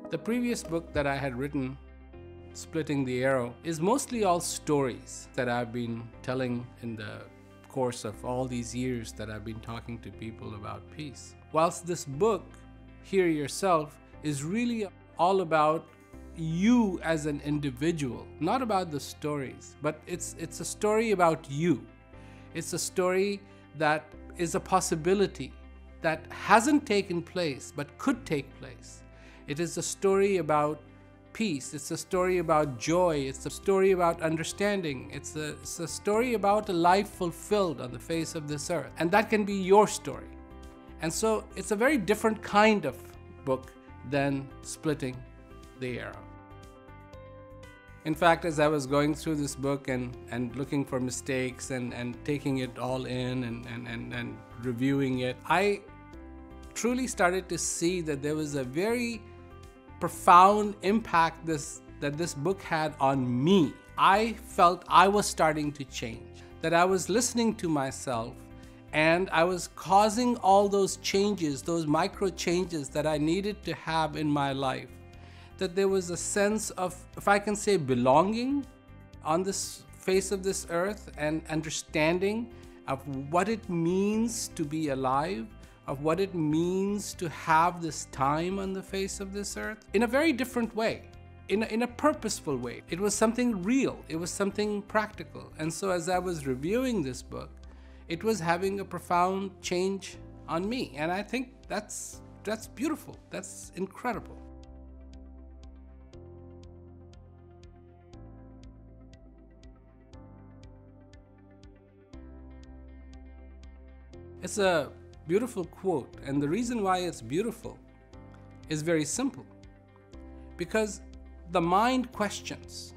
The previous book that I had written, Splitting the Arrow, is mostly all stories that I've been telling in the course of all these years that I've been talking to people about peace. Whilst this book, Hear Yourself, is really all about you as an individual, not about the stories, but it's a story about you. It's a story that is a possibility that hasn't taken place but could take place. It is a story about peace. It's a story about joy. It's a story about understanding. It's a story about a life fulfilled on the face of this earth. And that can be your story. And so it's a very different kind of book than Splitting the Arrow. In fact, as I was going through this book and looking for mistakes and taking it all in and reviewing it, I truly started to see that there was a very profound impact that this book had on me. I felt I was starting to change, that I was listening to myself and I was causing all those changes, those micro changes that I needed to have in my life. That there was a sense of, if I can say, belonging on this face of this earth and understanding of what it means to be alive, of what it means to have this time on the face of this earth in a very different way, in a purposeful way. It was something real, it was something practical. And so as I was reviewing this book, it was having a profound change on me. And I think that's beautiful, that's incredible. It's a beautiful quote, and the reason why it's beautiful is very simple. Because the mind questions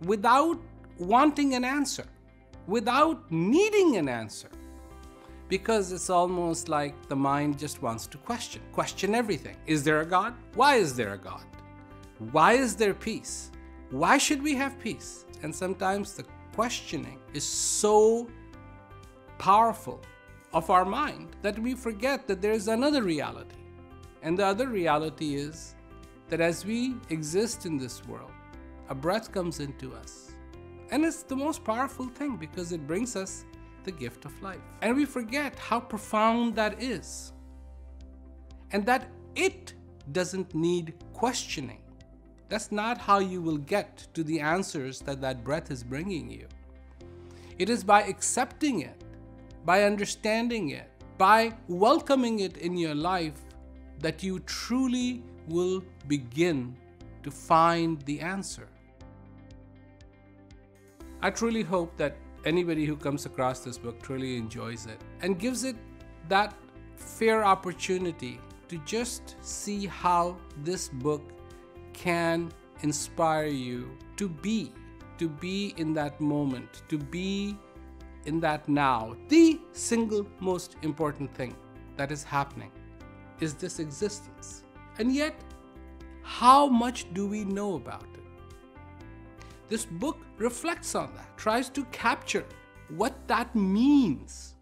without wanting an answer, without needing an answer. Because it's almost like the mind just wants to question everything. Is there a God? Why is there a God? Why is there peace? Why should we have peace? And sometimes the questioning is so powerful of our mind that we forget that there is another reality. And the other reality is that as we exist in this world, a breath comes into us. And it's the most powerful thing because it brings us the gift of life. And we forget how profound that is. And that it doesn't need questioning. That's not how you will get to the answers that that breath is bringing you. It is by accepting it, by understanding it, by welcoming it in your life, that you truly will begin to find the answer. I truly hope that anybody who comes across this book truly enjoys it and gives it that fair opportunity to just see how this book can inspire you to be in that moment, to be in that now. The single most important thing that is happening is this existence. And yet, how much do we know about it? This book reflects on that, tries to capture what that means